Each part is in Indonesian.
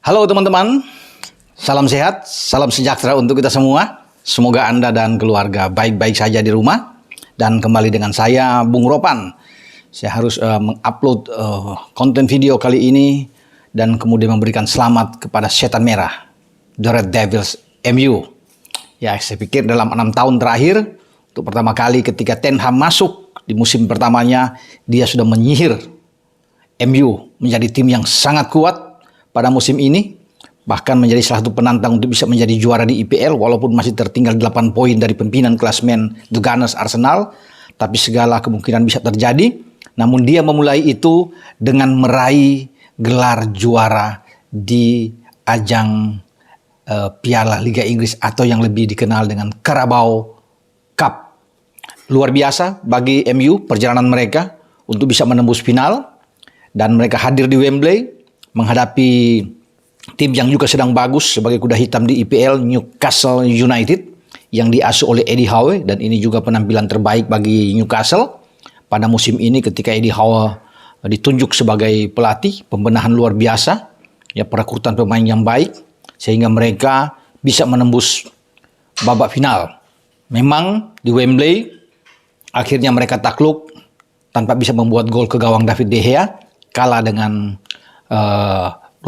Halo teman-teman, salam sehat, salam sejahtera untuk kita semua. Semoga Anda dan keluarga baik-baik saja di rumah. Dan kembali dengan saya, Bung Ropan. Saya harus mengupload konten video kali ini dan kemudian memberikan selamat kepada Setan Merah, The Red Devils MU. Ya, saya pikir dalam 6 tahun terakhir, untuk pertama kali ketika Ten Hag masuk di musim pertamanya, dia sudah menyihir MU menjadi tim yang sangat kuat pada musim ini, bahkan menjadi salah satu penantang untuk bisa menjadi juara di IPL walaupun masih tertinggal 8 poin dari pimpinan klasmen The Gunners Arsenal, tapi segala kemungkinan bisa terjadi. Namun dia memulai itu dengan meraih gelar juara di ajang Piala Liga Inggris atau yang lebih dikenal dengan Carabao Cup. Luar biasa bagi MU perjalanan mereka untuk bisa menembus final, dan mereka hadir di Wembley menghadapi tim yang juga sedang bagus sebagai kuda hitam di IPL, Newcastle United, yang diasuh oleh Eddie Howe, dan ini juga penampilan terbaik bagi Newcastle pada musim ini ketika Eddie Howe ditunjuk sebagai pelatih. Pembenahan luar biasa, ya, perekrutan pemain yang baik sehingga mereka bisa menembus babak final. Memang di Wembley akhirnya mereka takluk tanpa bisa membuat gol ke gawang David De Gea, kalah dengan 2-0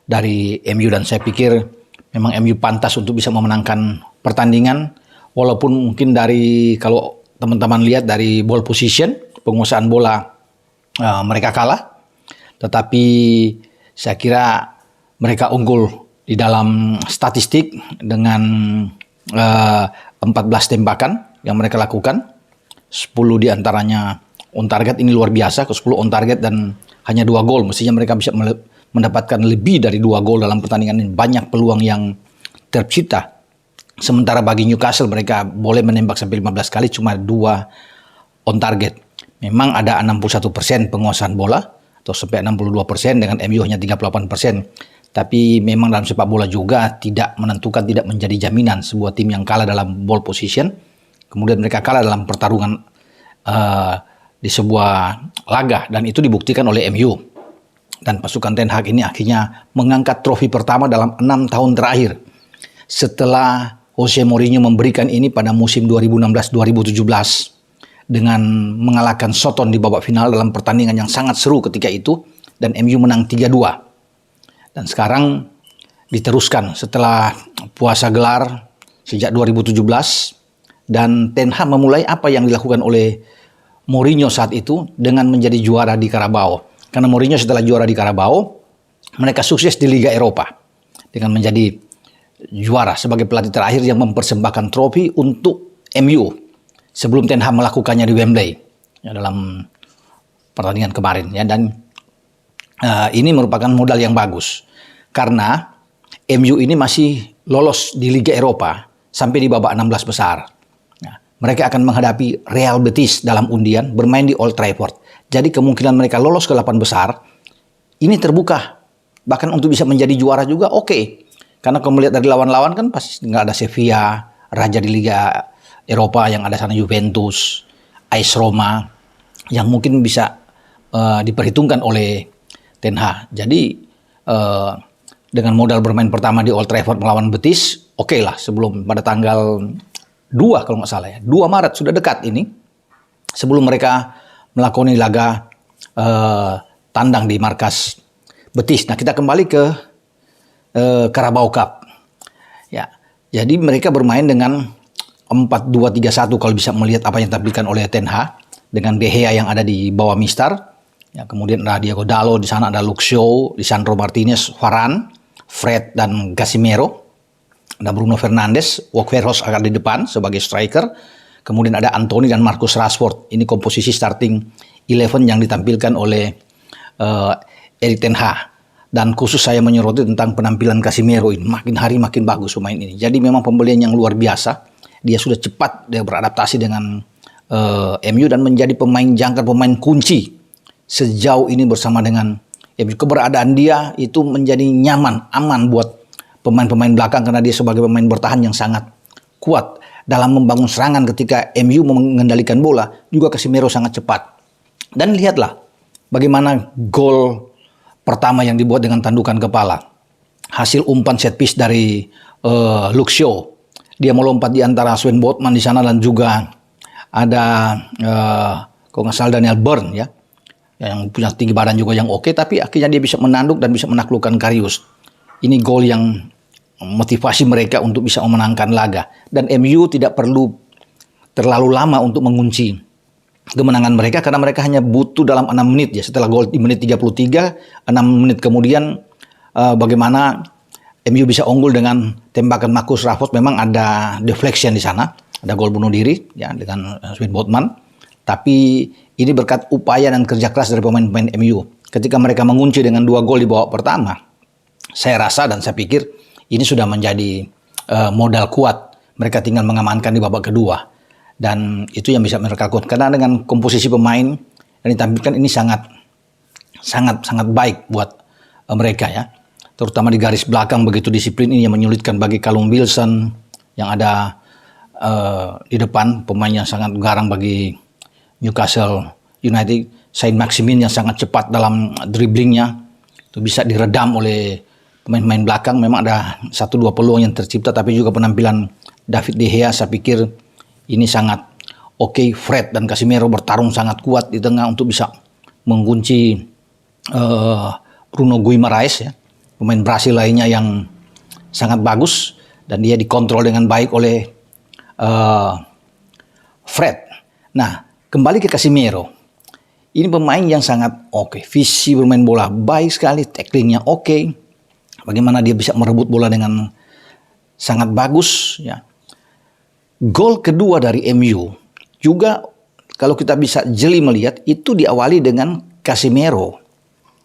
dari MU, dan saya pikir memang MU pantas untuk bisa memenangkan pertandingan walaupun mungkin dari, kalau teman-teman lihat dari ball position, penguasaan bola mereka kalah, tetapi saya kira mereka unggul di dalam statistik dengan 14 tembakan yang mereka lakukan, 10 diantaranya on target. Ini luar biasa, ke 10 on target dan hanya 2 gol. Mestinya mereka bisa mendapatkan lebih dari 2 gol dalam pertandingan ini. Banyak peluang yang tercipta. Sementara bagi Newcastle, mereka boleh menembak sampai 15 kali, cuma 2 on target. Memang ada 61% penguasaan bola, atau sampai 62%, dengan MU hanya 38%. Tapi memang dalam sepak bola juga tidak menentukan, tidak menjadi jaminan sebuah tim yang kalah dalam ball position, kemudian mereka kalah dalam pertarungan di sebuah laga, dan itu dibuktikan oleh MU. Dan pasukan Ten Hag ini akhirnya mengangkat trofi pertama dalam 6 tahun terakhir setelah Jose Mourinho memberikan ini pada musim 2016-2017 dengan mengalahkan Soton di babak final dalam pertandingan yang sangat seru ketika itu, dan MU menang 3-2. Dan sekarang diteruskan setelah puasa gelar sejak 2017, dan Ten Hag memulai apa yang dilakukan oleh Mourinho saat itu dengan menjadi juara di Carabao. Karena Mourinho setelah juara di Carabao, mereka sukses di Liga Eropa dengan menjadi juara sebagai pelatih terakhir yang mempersembahkan trofi untuk MU sebelum Ten Hag melakukannya di Wembley, ya, dalam pertandingan kemarin, ya. Dan ini merupakan modal yang bagus karena MU ini masih lolos di Liga Eropa sampai di babak 16 besar. Mereka akan menghadapi Real Betis dalam undian, bermain di Old Trafford. Jadi kemungkinan mereka lolos ke 8 besar ini terbuka. Bahkan untuk bisa menjadi juara juga oke. Karena kalau melihat dari lawan-lawan kan pasti nggak ada Sevilla, raja di Liga Eropa, yang ada sana Juventus, AS Roma, yang mungkin bisa diperhitungkan oleh Ten Hag. Jadi dengan modal bermain pertama di Old Trafford melawan Betis, oke lah, sebelum pada tanggal 2 kalau nggak salah, ya, 2 Maret sudah dekat ini, sebelum mereka melakukan laga tandang di markas Betis. Nah, kita kembali ke Carabao Cup, ya. Jadi mereka bermain dengan 4-2-3-1 kalau bisa melihat apa yang ditampilkan oleh Ten Hag, dengan De Gea yang ada di bawah Mistar, ya, kemudian ada Diego Dalot, di sana ada Luke Shaw, Lisandro Martinez, Varane, Fred dan Casemiro. Ada Bruno Fernandes, Weghorst akan di depan sebagai striker. Kemudian ada Anthony dan Marcus Rashford. Ini komposisi starting 11 yang ditampilkan oleh Erik ten Hag. Dan khusus saya menyoroti tentang penampilan Casemiro ini. Makin hari makin bagus pemain ini. Jadi memang pembelian yang luar biasa. Dia sudah cepat dia beradaptasi dengan MU dan menjadi pemain jangkar, pemain kunci sejauh ini bersama dengan MU. Keberadaan dia itu menjadi nyaman, aman buat pemain-pemain belakang karena dia sebagai pemain bertahan yang sangat kuat dalam membangun serangan. Ketika MU mengendalikan bola, juga Casemiro sangat cepat. Dan lihatlah bagaimana gol pertama yang dibuat dengan tandukan kepala. Hasil umpan set piece dari Luke Shaw. Dia melompat di antara Sven Botman di sana dan juga ada kalau nggak salah Daniel Byrne ya, yang punya tinggi badan juga yang oke, tapi akhirnya dia bisa menanduk dan bisa menaklukkan Karius. Ini gol yang motivasi mereka untuk bisa memenangkan laga. Dan MU tidak perlu terlalu lama untuk mengunci kemenangan mereka karena mereka hanya butuh dalam 6 menit ya. Setelah gol di menit 33, 6 menit kemudian bagaimana MU bisa unggul dengan tembakan Marcus Rashford. Memang ada deflection di sana, ada gol bunuh diri ya dengan Sven Botman. Tapi ini berkat upaya dan kerja keras dari pemain-pemain MU. Ketika mereka mengunci dengan 2 gol di babak pertama, saya rasa dan saya pikir ini sudah menjadi modal kuat. Mereka tinggal mengamankan di babak kedua. Dan itu yang bisa mereka lakukan. Karena dengan komposisi pemain yang ditampilkan ini sangat baik buat mereka ya. Terutama di garis belakang begitu disiplin ini yang menyulitkan bagi Callum Wilson yang ada di depan, pemain yang sangat garang bagi Newcastle United. Saint-Maximin yang sangat cepat dalam dribblingnya, itu bisa diredam oleh pemain-pemain belakang. Memang ada 1-2 peluang yang tercipta, tapi juga penampilan David De Gea saya pikir ini sangat oke. Fred dan Casemiro bertarung sangat kuat di tengah untuk bisa mengunci Bruno Guimaraes ya, pemain Brasil lainnya yang sangat bagus, dan dia dikontrol dengan baik oleh Fred. Nah, kembali ke Casemiro. Ini pemain yang sangat oke. Visi bermain bola baik sekali, tacklingnya oke. Bagaimana dia bisa merebut bola dengan sangat bagus ya. Gol kedua dari MU juga kalau kita bisa jeli melihat itu diawali dengan Casemiro.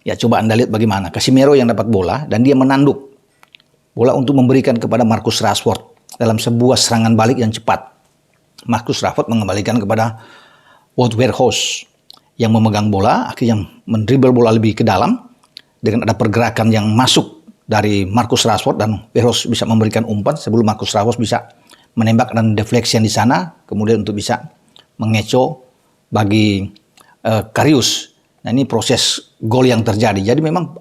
Ya, coba Anda lihat bagaimana Casemiro yang dapat bola dan dia menanduk bola untuk memberikan kepada Marcus Rashford dalam sebuah serangan balik yang cepat. Marcus Rashford mengembalikan kepada Wout Weghorst yang memegang bola, akhirnya mendribble bola lebih ke dalam dengan ada pergerakan yang masuk dari Marcus Rashford, dan Weghorst bisa memberikan umpan sebelum Marcus Rashford bisa menembak dan deflection di sana, kemudian untuk bisa mengecoh bagi Karius. Nah, ini proses gol yang terjadi. Jadi memang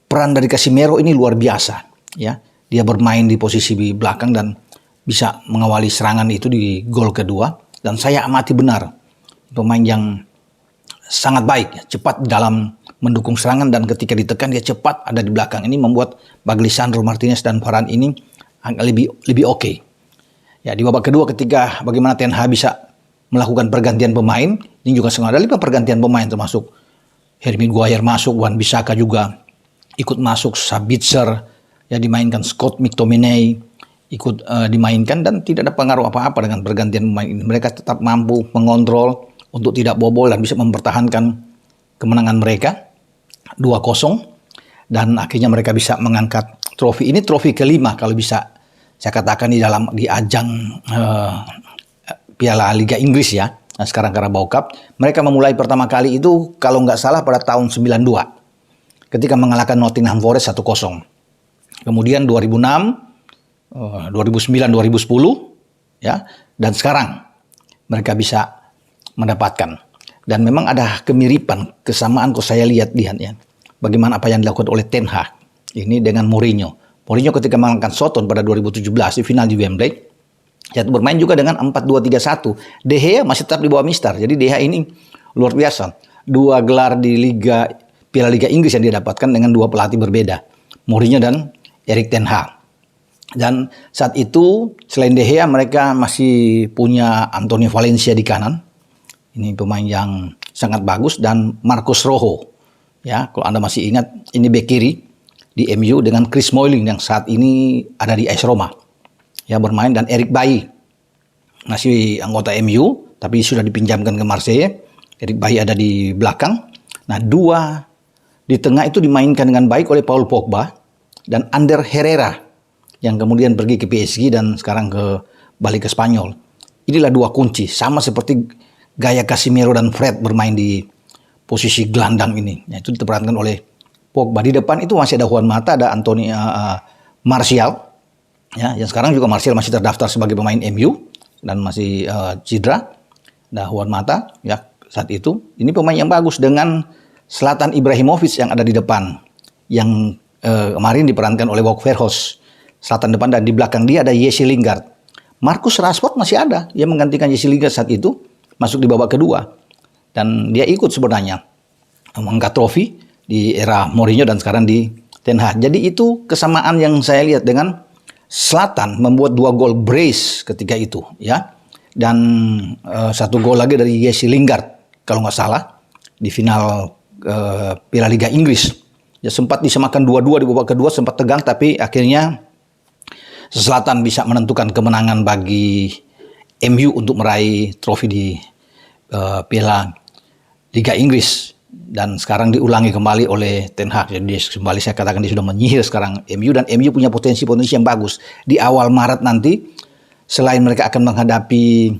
peran dari Casemiro ini luar biasa ya. Dia bermain di posisi di belakang dan bisa mengawali serangan itu di gol kedua, dan saya amati benar pemain yang sangat baik ya, cepat dalam mendukung serangan, dan ketika ditekan dia cepat ada di belakang. Ini membuat bagi Lisandro Martinez dan Varane ini agak lebih oke. Ya, di babak kedua ketika bagaimana Ten Hag bisa melakukan pergantian pemain, ini juga sengaja ada 5 pergantian pemain, termasuk Harry Maguire masuk, Wan-Bissaka juga ikut masuk, Sabitzer ya dimainkan, Scott McTominay ikut dimainkan, dan tidak ada pengaruh apa-apa dengan pergantian pemain ini. Mereka tetap mampu mengontrol untuk tidak bobol dan bisa mempertahankan kemenangan mereka 2-0, dan akhirnya mereka bisa mengangkat trofi. Ini trofi kelima kalau bisa saya katakan di ajang Piala Liga Inggris ya. Nah, sekarang Carabao Cup. Mereka memulai pertama kali itu kalau nggak salah pada tahun 92 ketika mengalahkan Nottingham Forest 1-0. Kemudian 2006, 2009, 2010 ya, dan sekarang mereka bisa mendapatkan. Dan memang ada kemiripan, kesamaan kalau saya lihat ya. Bagaimana apa yang dilakukan oleh Ten Hag ini dengan Mourinho. Mourinho ketika mengalahkan Soton pada 2017 di final di Wembley, yaitu bermain juga dengan 4-2-3-1. De Gea masih tetap di bawah Mister. Jadi De Gea ini luar biasa. 2 gelar di Piala Liga Inggris yang dia dapatkan dengan 2 pelatih berbeda, Mourinho dan Erik ten Hag. Dan saat itu selain De Gea mereka masih punya Antonio Valencia di kanan. Ini pemain yang sangat bagus, dan Marcos Rojo. Ya, kalau Anda masih ingat, ini bek kiri di MU dengan Chris Smalling yang saat ini ada di AS Roma. Ya, bermain, dan Eric Bailly masih anggota MU tapi sudah dipinjamkan ke Marseille. Eric Bailly ada di belakang. Nah, 2 di tengah itu dimainkan dengan baik oleh Paul Pogba dan Ander Herrera yang kemudian pergi ke PSG dan sekarang balik ke Spanyol. Inilah 2 kunci, sama seperti gaya Casemiro dan Fred bermain di posisi gelandang ini. Itu diperankan oleh Pogba. Di depan itu masih ada Juan Mata, ada Anthony Martial. Ya, yang sekarang juga Martial masih terdaftar sebagai pemain MU dan masih cedera. Nah, Juan Mata ya saat itu ini pemain yang bagus dengan Zlatan Ibrahimovic yang ada di depan. yang kemarin diperankan oleh Wout Verhoeven, selatan depan, dan di belakang dia ada Jesse Lingard. Marcus Rashford masih ada, dia menggantikan Jesse Lingard saat itu, masuk di babak kedua. Dan dia ikut sebenarnya mengangkat trofi di era Mourinho dan sekarang di Ten Hag. Jadi itu kesamaan yang saya lihat dengan Zlatan membuat 2 gol brace ketika itu, ya. Dan 1 gol lagi dari Jesse Lingard kalau nggak salah di final Piala Liga Inggris. Ya, sempat disamakan 2-2 di babak kedua, sempat tegang, tapi akhirnya Zlatan bisa menentukan kemenangan bagi MU untuk meraih trofi di Piala Liga Inggris. Dan sekarang diulangi kembali oleh Ten Hag. Jadi kembali saya katakan dia sudah menyihir sekarang MU, dan MU punya potensi-potensi yang bagus. Di awal Maret nanti, selain mereka akan menghadapi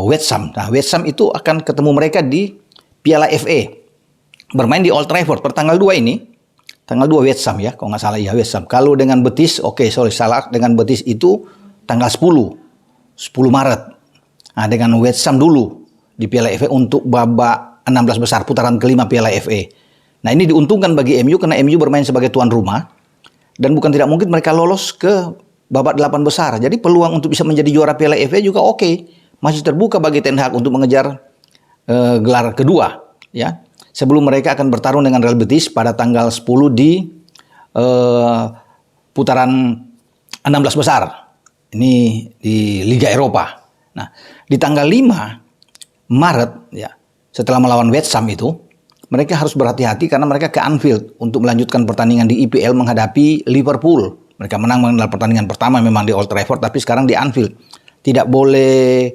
West Ham. Nah, West Ham itu akan ketemu mereka di Piala FA. Bermain di Old Trafford per tanggal 2 ini. Tanggal 2 West Ham ya, kalau nggak salah ya West Ham. Kalau dengan Betis, salah. Dengan Betis itu tanggal 10 Maret. Nah, dengan West Ham dulu di Piala FA untuk babak 16 besar putaran kelima Piala FA. Nah, ini diuntungkan bagi MU karena MU bermain sebagai tuan rumah dan bukan tidak mungkin mereka lolos ke babak 8 besar. Jadi peluang untuk bisa menjadi juara Piala FA juga oke. Masih terbuka bagi Ten Hag untuk mengejar gelar kedua, ya. Sebelum mereka akan bertarung dengan Real Betis pada tanggal 10 di putaran 16 besar. Ini di Liga Eropa. Nah, di tanggal 5 Maret ya, setelah melawan West Ham itu, mereka harus berhati-hati karena mereka ke Anfield untuk melanjutkan pertandingan di IPL menghadapi Liverpool. Mereka menang dalam pertandingan pertama memang di Old Trafford, tapi sekarang di Anfield. Tidak boleh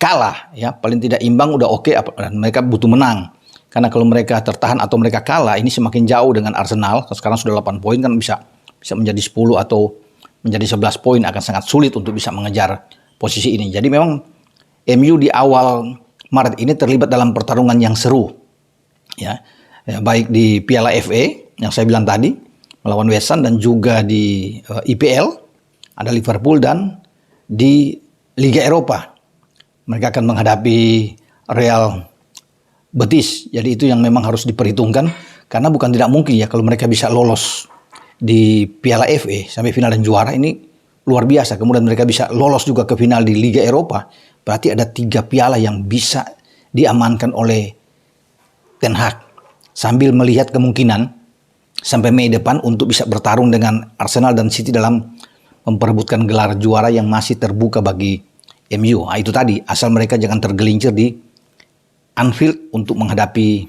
kalah ya, paling tidak imbang udah oke, dan mereka butuh menang. Karena kalau mereka tertahan atau mereka kalah, ini semakin jauh dengan Arsenal. Sekarang sudah 8 poin, kan bisa menjadi 10 atau menjadi 11 poin, akan sangat sulit untuk bisa mengejar posisi ini. Jadi memang MU di awal Maret ini terlibat dalam pertarungan yang seru. Ya, baik di Piala FA yang saya bilang tadi melawan West Ham, dan juga di IPL ada Liverpool, dan di Liga Eropa mereka akan menghadapi Real Betis. Jadi itu yang memang harus diperhitungkan, karena bukan tidak mungkin ya kalau mereka bisa lolos di Piala FA sampai final dan juara, ini luar biasa. Kemudian mereka bisa lolos juga ke final di Liga Eropa, berarti ada 3 piala yang bisa diamankan oleh Ten Hag, sambil melihat kemungkinan sampai Mei depan untuk bisa bertarung dengan Arsenal dan City dalam memperebutkan gelar juara yang masih terbuka bagi MU. Nah, itu tadi, asal mereka jangan tergelincir di Anfield untuk menghadapi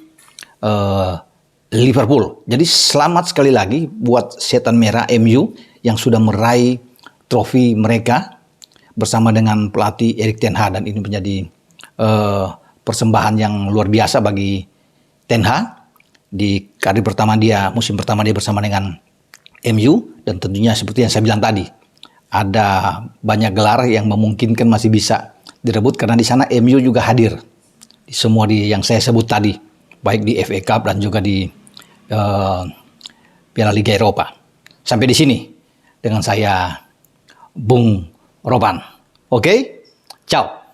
Liverpool. Jadi selamat sekali lagi buat Setan Merah MU yang sudah meraih trofi mereka bersama dengan pelatih Erik ten Hag, dan ini menjadi persembahan yang luar biasa bagi Ten Hag di karir pertama dia, musim pertama dia bersama dengan MU. Dan tentunya seperti yang saya bilang tadi, ada banyak gelar yang memungkinkan masih bisa direbut karena di sana MU juga hadir di semua yang saya sebut tadi, baik di FA Cup dan juga di Piala Liga Eropa. Sampai di sini dengan saya Bung Ropan. Oke, ciao.